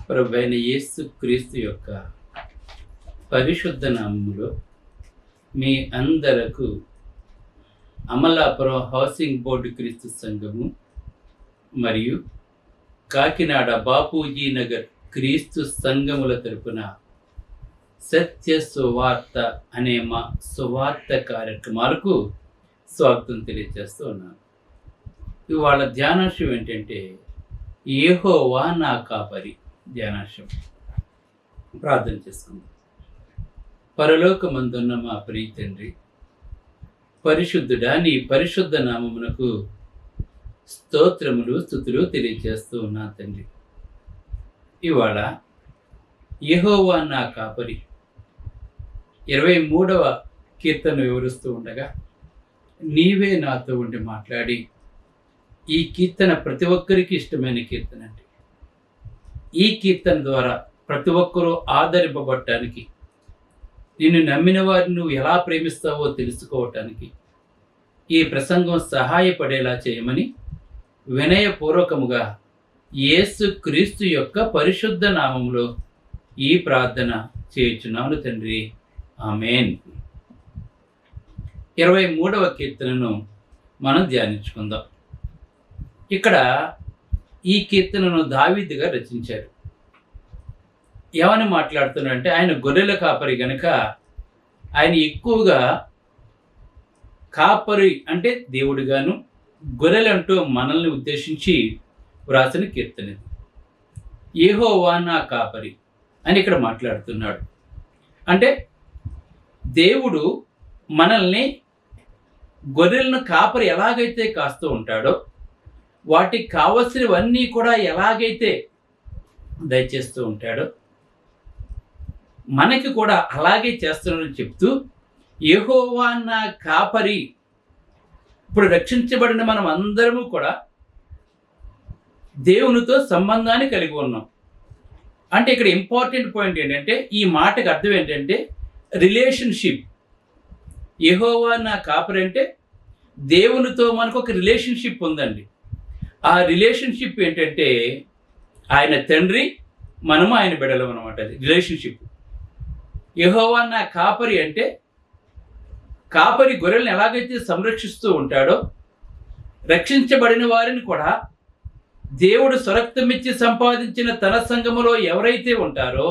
ప్రభువైన యేసు క్రీస్తు యొక్క పరిశుద్ధ నామములో మీ అందరకు అమలాపురం హౌసింగ్ బోర్డు క్రీస్తు సంఘము మరియు కాకినాడ బాపూజీ నగర్ క్రీస్తు సంఘముల తరపున సత్య సువార్త అనే మా సువార్త కార్యక్రమాలకు స్వాగతం తెలియజేస్తూ ఉన్నాను. ఇవాళ ధ్యానాంశం ఏంటంటే యెహోవా నా కాపరి. ధ్యానాంశం ప్రార్థన చేసుకుందాం. పరలోకమందున్న మా ప్రియ తండ్రి, పరిశుద్ధుడా, నీ పరిశుద్ధ నామమునకు స్తోత్రములు స్తుతులు తెలియజేస్తూ ఉన్నా తండ్రి. ఇవాళ యెహోవా నా కాపరి 23వ కీర్తన వివరిస్తూ ఉండగా నీవే నాతో ఉండి మాట్లాడి, ఈ కీర్తన ప్రతి ఒక్కరికి ఇష్టమైన కీర్తన అండి. ఈ కీర్తన ద్వారా ప్రతి ఒక్కరూ ఆదరింపబడటానికి, నిన్ను నమ్మిన వారిని నువ్వు ఎలా ప్రేమిస్తావో తెలుసుకోవటానికి ఈ ప్రసంగం సహాయపడేలా చేయమని వినయపూర్వకముగా యేసు క్రీస్తు యొక్క పరిశుద్ధ నామములో ఈ ప్రార్థన చేయుచున్నాను తండ్రి. ఆమేన్. 23వ కీర్తనను మనం ధ్యానించుకుందాం. ఇక్కడ ఈ కీర్తనను దావీదు గారు రచించారు. ఏమని మాట్లాడుతున్నారంటే, ఆయన గొర్రెల కాపరి గనక ఆయన ఎక్కువగా కాపరి అంటే దేవుడిగాను, గొర్రెలంటూ మనల్ని ఉద్దేశించి వ్రాసిన కీర్తన. యెహోవా నా కాపరి అని ఇక్కడ మాట్లాడుతున్నాడు. అంటే దేవుడు మనల్ని గొర్రెలను కాపరి ఎలాగైతే కాస్తూ ఉంటాడో, వాటికి కావలసినవన్నీ కూడా ఎలాగైతే దయచేస్తూ ఉంటాడో మనకి కూడా అలాగే చేస్తున్నాడని చెప్తూ, యెహోవా నా కాపరి. ఇప్పుడు రక్షించబడిన మనం అందరము కూడా దేవునితో సంబంధాన్ని కలిగి ఉన్నాం. అంటే ఇక్కడ ఇంపార్టెంట్ పాయింట్ ఏంటంటే, ఈ మాటకు అర్థం ఏంటంటే రిలేషన్షిప్. యెహోవా నా కాపరి అంటే దేవునితో మనకు ఒక రిలేషన్షిప్ ఉందండి. ఆ రిలేషన్షిప్ ఏంటంటే ఆయన తండ్రి, మనము ఆయన బిడ్డలం అనమాట. అది రిలేషన్షిప్. యెహోవా నా కాపరి అంటే కాపరి గొర్రెలను ఎలాగైతే సంరక్షిస్తూ ఉంటాడో, రక్షించబడిన వారిని కూడా దేవుడు స్వరక్తమిచ్చి సంపాదించిన తన సంఘములో ఎవరైతే ఉంటారో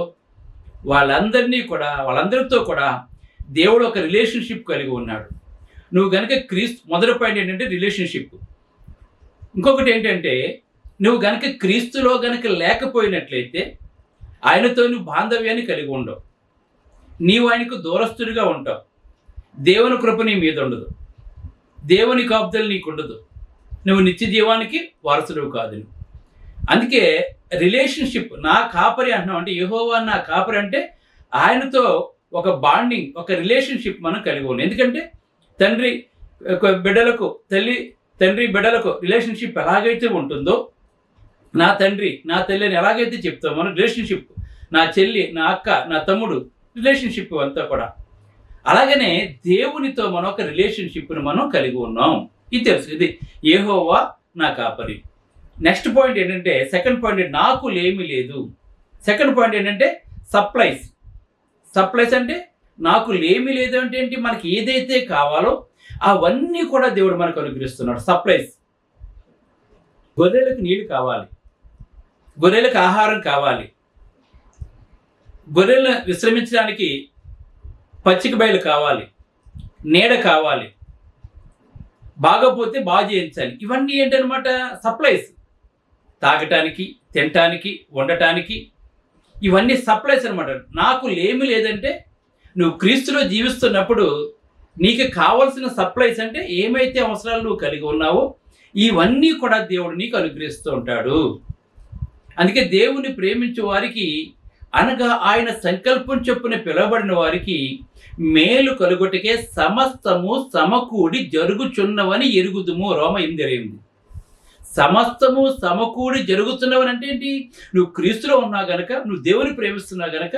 వాళ్ళందరితో కూడా దేవుడు ఒక రిలేషన్షిప్ కలిగి ఉన్నాడు. నువ్వు గనక మొదటి పాయింట్ ఏంటంటే రిలేషన్షిప్. ఇంకొకటి ఏంటంటే, నువ్వు గనక క్రీస్తులో గనక లేకపోయినట్లయితే ఆయనతో నువ్వు బాంధవ్యాన్ని కలిగి ఉండవు. నీవు ఆయనకు దూరస్తుడిగా ఉంటావు. దేవుని కృప నీ మీద ఉండదు. దేవుని కాపుదలు నీకు ఉండదు. నువ్వు నిత్య జీవానికి వారసుడు కాదు. అందుకే రిలేషన్షిప్ నా కాపరి అంటున్నావు. అంటే యెహోవా నా కాపరి అంటే ఆయనతో ఒక బాండింగ్, ఒక రిలేషన్షిప్ మనం కలిగి ఉన్నాం. ఎందుకంటే తండ్రి బిడ్డలకు రిలేషన్షిప్ ఎలాగైతే ఉంటుందో, నా తండ్రి నా తల్లి అని ఎలాగైతే చెప్తాం మనం రిలేషన్షిప్, నా చెల్లి నా అక్క నా తమ్ముడు రిలేషన్షిప్ అంతా కూడా, అలాగనే దేవునితో మనం ఒక రిలేషన్షిప్ను మనం కలిగి ఉన్నాం. ఇది తెలుసు. ఇది యెహోవా నా కాపరి. నెక్స్ట్ పాయింట్ ఏంటంటే, సెకండ్ పాయింట్ నాకు లేమి లేదు. సెకండ్ పాయింట్ ఏంటంటే సప్లైస్ అంటే నాకు లేమి లేదు అంటే ఏంటి, మనకి ఏదైతే కావాలో అవన్నీ కూడా దేవుడు మనకు అనుగ్రహిస్తున్నాడు. సప్లైస్. గొర్రెలకు నీళ్లు కావాలి, గొర్రెలకు ఆహారం కావాలి, గొర్రెలను విశ్రమించడానికి పచ్చిక బయలు కావాలి, నీడ కావాలి, బాగపోతే బాగు చేయించాలి. ఇవన్నీ ఏంటనమాట సప్లైస్. తాగటానికి, తినటానికి, ఉండటానికి ఇవన్నీ సప్లైస్ అనమాట. నాకు లేమి లేదంటే నువ్వు క్రీస్తులో జీవిస్తున్నప్పుడు నీకు కావలసిన సప్లైస్ అంటే ఏమైతే అవసరాలు నువ్వు కలిగి ఉన్నావో ఇవన్నీ కూడా దేవుడు నీకు అనుగ్రహిస్తూ ఉంటాడు. అందుకే దేవుని ప్రేమించే వారికి, అనగా ఆయన సంకల్పం చొప్పున పిలువబడిన వారికి మేలు కలుగుటకే సమస్తము సమకూడి జరుగుచున్నవని ఎరుగుదుము. రోమ 8:8. సమస్తము సమకూడి జరుగుతున్నవని అంటే ఏంటి? నువ్వు క్రీస్తులో ఉన్నావు గనక, నువ్వు దేవుని ప్రేమిస్తున్నావు గనక,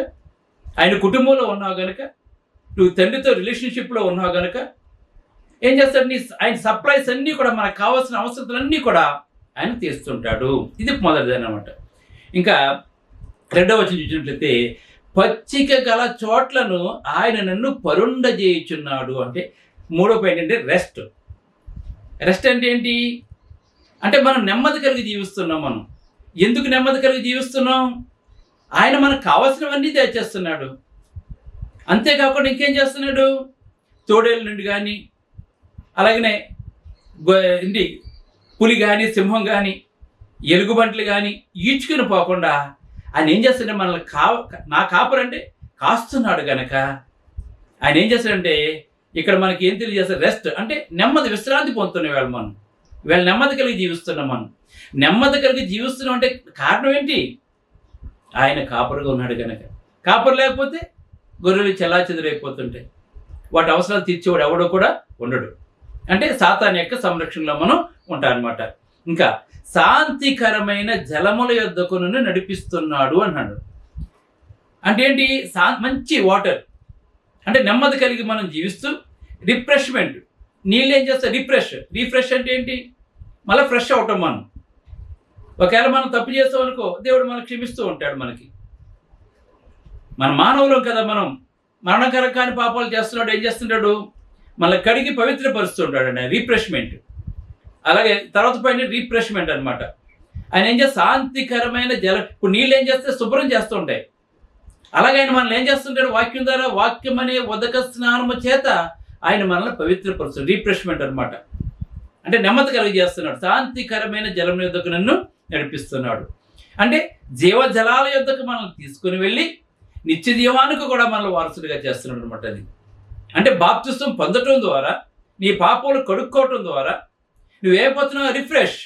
ఆయన కుటుంబంలో ఉన్నావు గనక, నువ్వు తండ్రితో రిలేషన్షిప్లో ఉన్నావు గనక ఏం చేస్తాడు? ఆయన సప్లైస్ అన్నీ కూడా మనకు కావాల్సిన అవసరాలన్నీ కూడా ఆయన తీస్తుంటాడు. ఇది మొదటిది అన్నమాట. ఇంకా రెండవ వచనం చూసినట్లయితే పచ్చిక గల చోట్లను ఆయన నన్ను పరుండజేయుచున్నాడు. అంటే మూడో పాయింట్ అంటే రెస్ట్. రెస్ట్ అంటే ఏంటి అంటే మనం నెమ్మది కలిగి జీవిస్తున్నాం. మనం ఎందుకు నెమ్మది కలిగి జీవిస్తున్నాం? ఆయన మనకు కావాల్సినవన్నీ తెచ్చేస్తున్నాడు. అంతేకాకుండా ఇంకేం చేస్తున్నాడు? తోడేళ్ళ నుండి కానీ, అలాగనే ఇంటి పులి కానీ, సింహం కానీ, ఎలుగుబంట్లు కానీ ఈడ్చుకుని పోకుండా ఆయన ఏం చేస్తాడంటే మనల్ని నా కాపరంటే కాస్తున్నాడు కనుక ఆయన ఏం చేస్తాడంటే ఇక్కడ మనకి ఏం తెలియజేస్తారు? రెస్ట్ అంటే నెమ్మది, విశ్రాంతి పొందుతున్నాం. ఇవాళ నెమ్మది కలిగి జీవిస్తున్నాం. మనం నెమ్మది కలిగి జీవిస్తున్నాం అంటే కారణం ఏంటి? ఆయన కాపరుగా ఉన్నాడు కనుక. కాపరు లేకపోతే గొర్రెలు చెల్లాచెదురైపోతుంటాయి. వాటి అవసరాలు తీర్చేవాడు ఎవడో కూడా ఉండడు. అంటే సాతాను యొక్క సంరక్షణలో మనం ఉంటామన్నమాట. ఇంకా శాంతికరమైన జలముల యొద్దకు నన్ను నడిపిస్తున్నాడు అన్నాడు. అంటే ఏంటి? మంచి వాటర్ అంటే నెమ్మది కలిగి మనం జీవిస్తూ రిఫ్రెష్మెంట్. నీళ్ళు ఏం చేస్తారు? రిఫ్రెష్ అంటే ఏంటి? మళ్ళీ ఫ్రెష్ అవటం. మనం ఒకవేళ మనం తప్పు చేస్తాం అనుకో, దేవుడు మనకు క్షమిస్తూ ఉంటాడు. మన మానవులం కదా, మనం మరణకరం కాని పాపాలు చేస్తున్నాడు. ఏం చేస్తుంటాడు? మళ్ళీ కడిగి పవిత్రపరుస్తూ ఉంటాడు అండి. రిఫ్రెష్మెంట్. అలాగే తర్వాత పైన రిఫ్రెష్మెంట్ అనమాట. ఆయన ఏం చేస్తే శాంతికరమైన ఇప్పుడు నీళ్ళు ఏం చేస్తే శుభ్రం చేస్తూ ఉంటాయి. అలాగే ఆయన మనల్ని ఏం చేస్తుంటాడు? వాక్యం ద్వారా, వాక్యం అనే ఉదక స్నానము చేత ఆయన మనల్ని పవిత్రపరుస్తాడు. రిఫ్రెష్మెంట్ అనమాట. అంటే నెమ్మది కలిగి చేస్తున్నాడు. శాంతికరమైన జలం యొద్దకు నన్ను నడిపిస్తున్నాడు. అంటే జీవజలాల యొద్దకు మనల్ని తీసుకుని వెళ్ళి నిత్య జీవానికి కూడా మనల్ని వారసుడిగా చేస్తున్నాడు అనమాట. అది అంటే బాప్తిస్మం పొందటం ద్వారా, నీ పాపాలు కడుక్కోవటం ద్వారా నువ్వేపోతున్నావు? రిఫ్రెష్.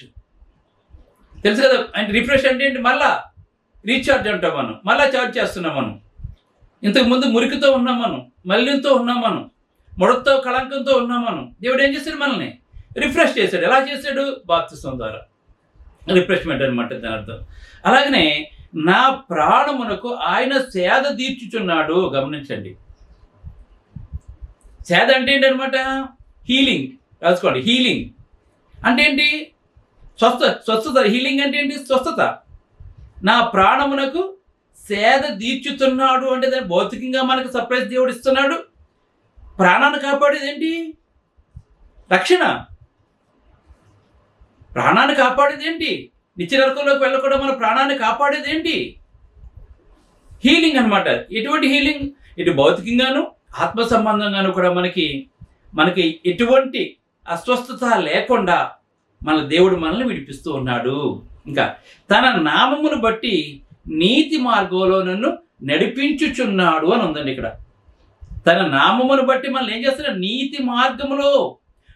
తెలుసు కదా. అంటే రిఫ్రెష్ అంటే ఏంటి? మళ్ళా రీఛార్జ్ అంటాం. మనం మళ్ళీ ఛార్జ్ చేస్తున్నాం. మనం ఇంతకు ముందు మురికితో ఉన్నాం, మనం మలినంతో ఉన్నాం, మనం ముడతతో కళంకంతో ఉన్నాం. మనం దేవుడు ఏం చేశాడు? మనల్ని రిఫ్రెష్ చేశాడు. ఎలా చేశాడు? బాప్తిస్మం ద్వారా. రిఫ్రెష్మెంట్ అనమాట దాని అర్థం. అలాగనే నా ప్రాణమునకు ఆయన సేద తీర్చుచున్నాడు. గమనించండి, సేద అంటే ఏంటనమాట? హీలింగ్. రాసుకోండి. హీలింగ్ అంటే ఏంటి? స్వస్థత. హీలింగ్ అంటే ఏంటి? స్వస్థత. నా ప్రాణమునకు సేద తీర్చుతున్నాడు అంటే దాన్ని భౌతికంగా మనకు సర్ప్రైజ్ దేవుడు ఇస్తున్నాడు. ప్రాణాన్ని కాపాడేది ఏంటి? రక్షణ. ప్రాణాన్ని కాపాడేది ఏంటి? నిత్య నరకంలోకి వెళ్ళకుండా మన ప్రాణాన్ని కాపాడేది ఏంటి? హీలింగ్ అనమాట. ఎటువంటి హీలింగ్? ఇటు భౌతికంగాను ఆత్మ సంబంధంగాను కూడా మనకి ఎటువంటి అస్వస్థత లేకుండా మన దేవుడు మనల్ని విడిపిస్తూ ఉన్నాడు. ఇంకా తన నామమును బట్టి నీతి మార్గంలో నన్ను నడిపించుచున్నాడు అని ఉందండి ఇక్కడ. తన నామమును బట్టి మనల్ని ఏం చేస్తున్నాడు? నీతి మార్గములో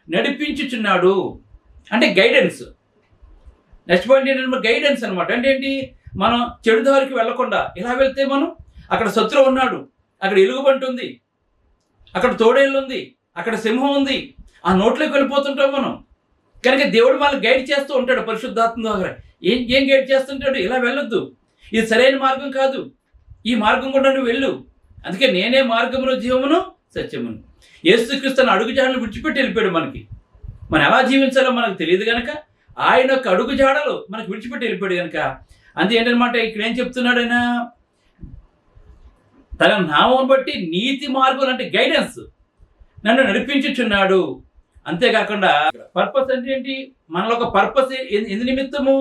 నడిపించుచున్నాడు అంటే గైడెన్స్. నెక్స్ట్ పాయింట్ ఏంటంటే గైడెన్స్ అనమాట. అంటే ఏంటి? మనం చెడు దారికి వెళ్లకుండా ఇలా వెళ్తే మనం అక్కడ శత్రువు ఉన్నాడు, అక్కడ ఎలుగుబంటి ఉంది, అక్కడ తోడేళ్ళు ఉంది, అక్కడ సింహం ఉంది, ఆ నోట్లోకి వెళ్ళిపోతుంటాం మనం. కనుక దేవుడు మనల్ని గైడ్ చేస్తూ ఉంటాడు పరిశుద్ధాత్మ ద్వారా. ఏం గైడ్ చేస్తుంటాడు? ఇలా వెళ్ళొద్దు, ఇది సరైన మార్గం కాదు, ఈ మార్గం కూడా నువ్వు వెళ్ళు. అందుకే నేనే మార్గమును, జీవమును, సత్యమును. యేసుక్రీస్తు అడుగుజాడలు విడిచిపెట్టి వెళ్ళిపోయాడు. మనం ఎలా జీవించాలో మనకు తెలియదు కనుక ఆయన యొక్క అడుగుజాడలు మనకు విడిచిపెట్టి వెళ్ళిపోయాడు కనుక అంతే ఏంటనమాట. ఇక్కడ ఏం చెప్తున్నాడు ఆయన? తన నామం బట్టి నీతి మార్గం అంటే గైడెన్స్ నన్ను నడిపించుచున్నాడు. అంతేకాకుండా పర్పస్ అంటే ఏంటి? మనలో ఒక పర్పస్ ఎందు నిమిత్తము?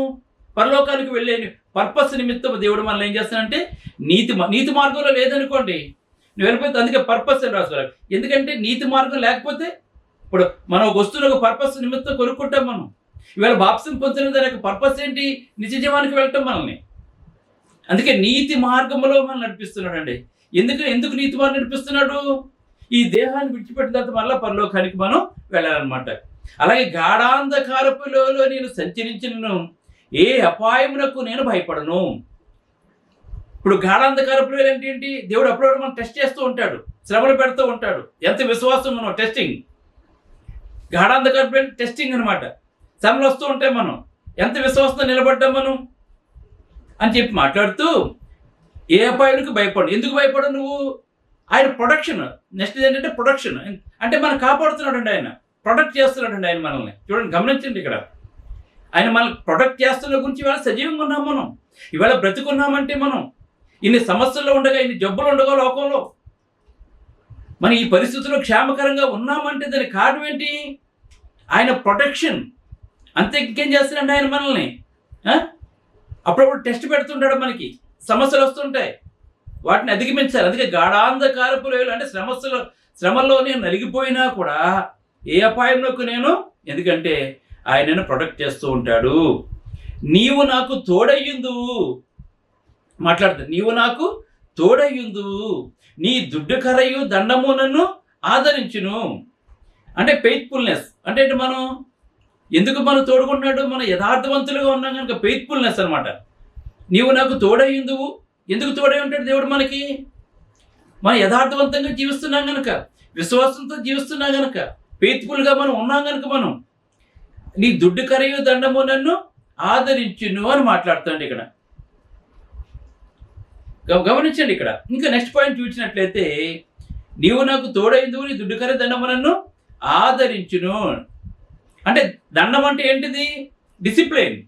పరలోకానికి వెళ్ళే పర్పస్ నిమిత్తము దేవుడు మనల్ని ఏం చేస్తానంటే నీతి మార్గంలో లేదనుకోండి, నువ్వు వెళ్ళిపోతే. అందుకే పర్పస్ అని రాసుకోవాలి. ఎందుకంటే నీతి మార్గం లేకపోతే ఇప్పుడు మనం ఒక వస్తువులు ఒక పర్పస్ నిమిత్తం కొనుక్కుంటాం. మనం ఇవాళ బాప్తిస్మం పొందిన దాని యొక్క పర్పస్ ఏంటి? నిత్య జీవానికి వెళ్ళటం మనల్ని. అందుకే నీతి మార్గంలో మనం నడిపిస్తున్నాడు అండి. ఎందుకు నీతి మార్గం నడిపిస్తున్నాడు? ఈ దేహాన్ని విడిచిపెట్టిన తర్వాత మళ్ళీ పరలోకానికి మనం వెళ్ళాలన్నమాట. అలాగే గాఢాంధకారపులో నేను సంచరించినను ఏ అపాయమునకు నేను భయపడను. ఇప్పుడు గాఢాంధకారపులో అంటే ఏంటి? దేవుడు అప్పుడప్పుడు మనం టెస్ట్ చేస్తూ ఉంటాడు, శ్రమలు పెడుతూ ఉంటాడు. ఎంత విశ్వాసం మనం టెస్టింగ్. గాఢాంధకారపులో టెస్టింగ్ అనమాట. శ్రమలు వస్తూ ఉంటాయి, మనం ఎంత విశ్వాసంతో నిలబడ్డాం మనం అని చెప్పి మాట్లాడుతూ ఏ అపాయానికి భయపడు. ఎందుకు భయపడవు నువ్వు? ఆయన ప్రొడక్షన్. నెక్స్ట్ ఏంటంటే ప్రొడక్షన్ అంటే మనం కాపాడుతున్నాడు అండి. ఆయన ప్రొటెక్ట్ చేస్తున్నాడు అండి. ఆయన మనల్ని చూడండి, గమనించండి. ఇక్కడ ఆయన మనల్ని ప్రొటెక్ట్ చేస్తున్న గురించి ఇవాళ సజీవంగా ఉన్నాం. మనం ఇవాళ బ్రతుకున్నామంటే మనం ఇన్ని సమస్యల్లో ఉండగా, ఇన్ని జబ్బులు ఉండగా లోకంలో మనం ఈ పరిస్థితుల్లో క్షేమకరంగా ఉన్నామంటే దానికి కారణం ఏంటి? ఆయన ప్రొటెక్షన్. అంతే, ఇంకేం చేస్తాడండి ఆయన మనల్ని? అప్పుడప్పుడు టెస్ట్ పెడుతుంటాడు, మనకి సమస్యలు వస్తుంటాయి, వాటిని అధిగమించాలి. అందుకే గాఢాంధకారపు లోయలో, అంటే శ్రమల్లో నేను నలిగిపోయినా కూడా ఏ అపాయంలోకి నేను, ఎందుకంటే ఆయనను ప్రొటెక్ట్ చేస్తూ ఉంటాడు. నీవు నాకు తోడయ్యుందువు, మాట్లాడుతుంది, నీవు నాకు తోడయ్యుందువు, నీ దుడ్డుకరయు దండము నన్ను ఆదరించును. అంటే ఫెయిత్ఫుల్నెస్ అంటే మనం ఎందుకు మనం తోడుకుంటున్నాడు? మనం యథార్థవంతులుగా ఉన్నాం కనుక ఫెయిత్ఫుల్నెస్ అనమాట. నీవు నాకు తోడయ్యుందువు. ఎందుకు తోడై ఉంటాడు దేవుడు మనకి? మనం యథార్థవంతంగా జీవిస్తున్నాం కనుక, విశ్వాసంతో జీవిస్తున్నాం కనుక, ఫెయిత్ఫుల్గా మనం ఉన్నాం కనుక, మనం నీ దుడ్డుకరయు దండము నన్ను ఆదరించును అని మాట్లాడుతాండి ఇక్కడ. గమనించండి ఇక్కడ. ఇంకా నెక్స్ట్ పాయింట్ చూసినట్లయితే, నీవు నాకు తోడైందువు, నీ దుడ్డుకర దండము నన్ను ఆదరించును. అంటే దండం అంటే ఏంటిది? డిసిప్లిన్.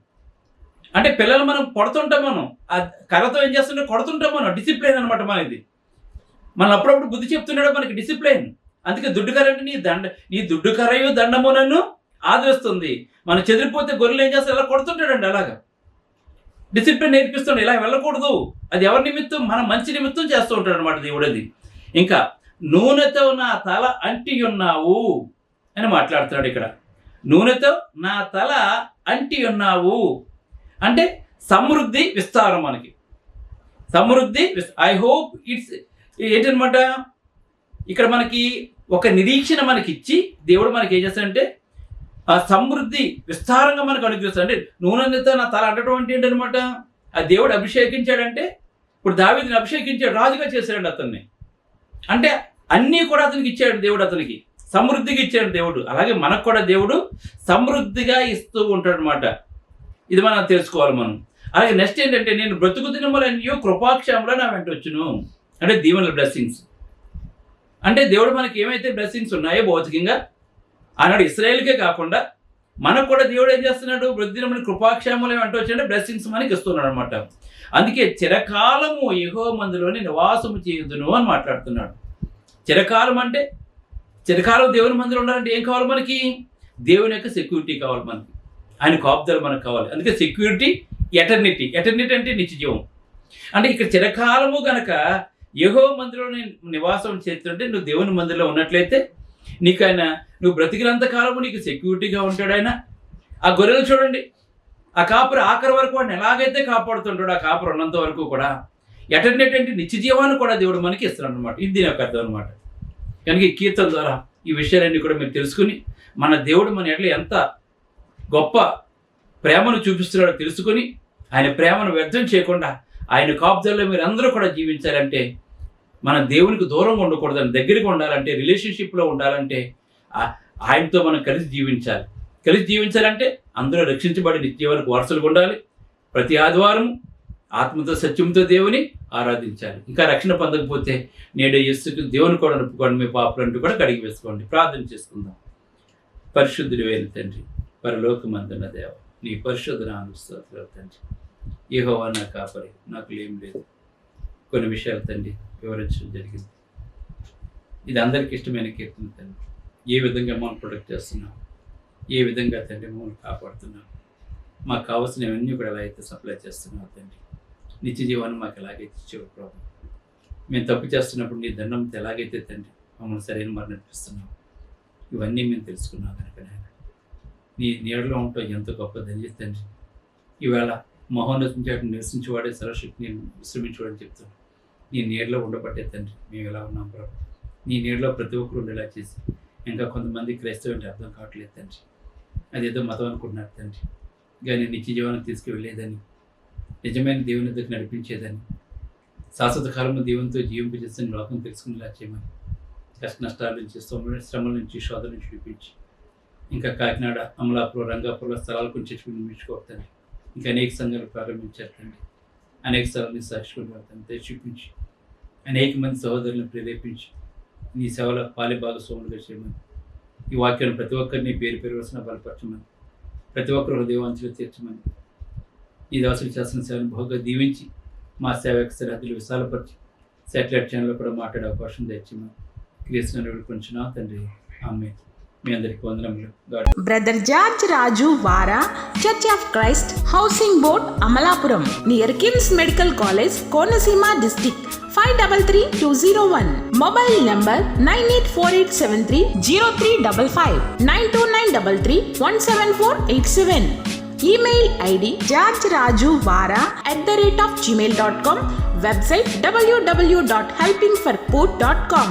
అంటే పిల్లలు మనం కొడుతుంటాం, మనం ఆ కర్రతో ఏం చేస్తుంటే కొడుతుంటాం మనం, డిసిప్లిన్ అనమాట మనది. మనం అప్పుడప్పుడు బుద్ధి చెప్తున్నాడు మనకి, డిసిప్లిన్. అందుకే దుడ్డుకర అంటే నీ దుడ్డుకరయు దండము నన్ను ఆదరిస్తుంది. మనం చెదిరిపోతే గొర్రెలు ఏం చేస్తారు? ఇలా కొడుతుంటాడండి, అలాగా డిసిప్లిన్ నేర్పిస్తుండే. ఇలా వెళ్ళకూడదు, అది ఎవరి నిమిత్తం? మన మంచి నిమిత్తం చేస్తూ ఉంటాడు అనమాట దేవుడు. అది ఇంకా నూనెతో నా తల అంటి ఉన్నావు అని మాట్లాడుతున్నాడు ఇక్కడ. నూనెతో నా తల అంటి ఉన్నావు అంటే సమృద్ధి, విస్తారం. మనకి సమృద్ధి, ఐ హోప్ ఇట్స్ ఏంటనమాట, ఇక్కడ మనకి ఒక నిరీక్షణ మనకి ఇచ్చి దేవుడు మనకి ఏం చేస్తాడంటే ఆ సమృద్ధి విస్తారంగా మనకు అనుగ్రహిస్తాడు. అంటే నూనెతో నా తల అంటడం అంటే ఏంటనమాట, ఆ దేవుడు అభిషేకించాడంటే, ఇప్పుడు దావీదుని అభిషేకించాడు, రాజుగా చేశాడు అతన్ని. అంటే అన్నీ కూడా అతనికి ఇచ్చాడు దేవుడు, అతనికి సమృద్ధిగా ఇచ్చాడు దేవుడు. అలాగే మనకు కూడా దేవుడు సమృద్ధిగా ఇస్తూ ఉంటాడు అనమాట. ఇది మనం తెలుసుకోవాలి మనం. అలాగే నెక్స్ట్ ఏంటంటే, నేను బ్రతుకు దినములన్నీ కృపాక్షేమంలో నా వెంట వచ్చును. అంటే దీవెనల బ్లెస్సింగ్స్. అంటే దేవుడు మనకి ఏమైతే బ్లెస్సింగ్స్ ఉన్నాయో భౌతికంగా, ఆనాడు ఇశ్రాయేలుకే కాకుండా మనకు కూడా దేవుడు ఏం చేస్తున్నాడు? బ్రతుకుదినములని కృపాక్షేమంలో వెంట వచ్చాడంటే బ్లెస్సింగ్స్ మనకి ఇస్తున్నాడు అనమాట. అందుకే చిరకాలము యెహోవా మందిలోని నివాసము చేయుదును అని మాట్లాడుతున్నాడు. చిరకాలం అంటే, చిరకాలం దేవుని మందిలో ఉండాలంటే ఏం కావాలి మనకి? దేవుని యొక్క సెక్యూరిటీ కావాలి మనకి, ఆయన కాపుదల మనకు కావాలి. అందుకే సెక్యూరిటీ, ఎటర్నిటీ. ఎటర్నిటీ అంటే నిత్యజీవం. అంటే ఇక్కడ చిరకాలము గనక యెహోవా మందిరంలో నివాసం చేస్తుంటే, నువ్వు దేవుని మందిరంలో ఉన్నట్లయితే నీకు ఆయన, నువ్వు బ్రతికినంత కాలము నీకు సెక్యూరిటీగా ఉంటాడు ఆయన. ఆ గొర్రెలు చూడండి, ఆ కాపురు ఆఖరి వరకు వాడిని ఎలాగైతే కాపాడుతుంటాడు, ఆ కాపురు ఉన్నంత వరకు కూడా ఎటర్నిటీ అంటే నిత్యజీవాన్ని కూడా దేవుడు మనకి ఇస్తున్నాడు అనమాట. ఇది దీని యొక్క అర్థం అనమాట. కనుక ఈ కీర్తన ద్వారా ఈ విషయాలన్నీ కూడా మీరు తెలుసుకుని, మన దేవుడు మన ఎట్లా ఎంత గొప్ప ప్రేమను చూపిస్తున్నాడో తెలుసుకొని, ఆయన ప్రేమను వ్యర్థం చేయకుండా ఆయన కాపుదలలో మీరు అందరూ కూడా జీవించాలంటే, మన దేవునికి దూరంగా ఉండకూడదని, దగ్గరికి ఉండాలంటే, రిలేషన్షిప్లో ఉండాలంటే ఆయనతో మనం కలిసి జీవించాలి. కలిసి జీవించాలంటే అందరూ రక్షించబడి నిత్యజీవానికి వారసులుగా ఉండాలి. ప్రతి ఆదివారం ఆత్మతో సత్యంతో దేవుని ఆరాధించాలి. ఇంకా రక్షణ పొందకపోతే నేడు యేసుకు దేవుని కూడా నొప్పుకోండి, మీ పాపలంటూ కూడా కడిగి వేసుకోండి. ప్రార్థన చేసుకుందాం. పరిశుద్ధుడు అయిన తండ్రి, పరలోకమందున్న దేవ, నీ పరిశుద్ధ నామమునకు స్తోత్రాలు తండ్రి. యెహోవా నా కాపరి, నాకు ఏం లేదు. కొన్ని విషయాలు తండ్రి వివరించడం జరిగింది. ఇది అందరికీ ఇష్టమైన కీర్తన తండ్రి. ఏ విధంగా మనం ప్రొటెక్ట్ చేస్తున్నాం, ఏ విధంగా తండ్రి మమ్మల్ని కాపాడుతున్నాం, మాకు కావాల్సినవన్నీ కూడా ఎలా అయితే సప్లై చేస్తున్నావు తండ్రి. నిత్య జీవాన్ని మాకు ఎలాగైతే ఇచ్చేవు ప్రభు. మేము తప్పు చేస్తున్నప్పుడు నీ దండంతో ఎలాగైతే తండ్రి మమ్మల్ని సరైన మరి నడిపిస్తున్నావు, ఇవన్నీ మేము తెలుసుకున్నాం కనుక నాయన, నీ నీడలో ఉంటాం ఎంతో గొప్ప ధన్యత తండ్రి. ఈవేళ మహోన్నతం నివసించేవాడే సర్వశక్తిని విశ్రమించేవాడని చెప్తాను. నీ నీడలో ఉండబట్టే తండ్రి మేము ఎలా ఉన్నాం ప్రభు. నీ నీడలో ప్రతి ఒక్కరు ఉండేలా చేసి, ఇంకా కొంతమంది క్రైస్తవం అంటే అర్థం కావట్లేదు తండ్రి, అదేదో మతం అనుకుంటున్నారు తండ్రి. కానీ నిత్య జీవనం తీసుకువెళ్ళేదని, నిజమైన దేవుని దగ్గర నడిపించేదని, శాశ్వత కాలంలో దేవునితో జీవింపజేసిన లోకం తెలుసుకునేలా చేయమని, కష్ట నష్టాల నుంచి, శ్రమల నుంచి, శోధన నుంచి చూపించి, ఇంకా కాకినాడ, అమలాపురం, రంగాపురంలో స్థలాలు కొంచెం చూపించుకోవద్దండి. ఇంకా అనేక సంఘాలు ప్రారంభించారండి. అనేక స్థలాన్ని సాక్షిపడితే చూపించి, అనేక మంది సహోదరులను ప్రేరేపించి నీ సేవల పాలి భాగస్వాములుగా చేయమని, ఈ వాక్యాన్ని ప్రతి ఒక్కరిని పేరు పేరు వలసిన బలపరచమని, ప్రతి ఒక్కరు హృదయవాంఛలు తీర్చమని, ఈ దాసులు చేస్తున్న సేవను బహుగా దీవించి మా సేవకు సరిహద్దులు విశాలపరిచి శాటిలైట్ ఛానల్లో కూడా మాట్లాడే అవకాశం తెచ్చింది. క్రీస్తుని వేడుకుంటున్నాం తండ్రి. ఆమేన్. మీ అందరికీ వందనములు. బ్రదర్ జార్జ్ రాజు వారా, church of Christ, housing board, Amalapuram, near KIMS medical college, Konaseema district, 538201. Mobile number 9848730355, 929331747. Email ID georgerajuvara@gmail.com. Website www.helpingforpoor.com.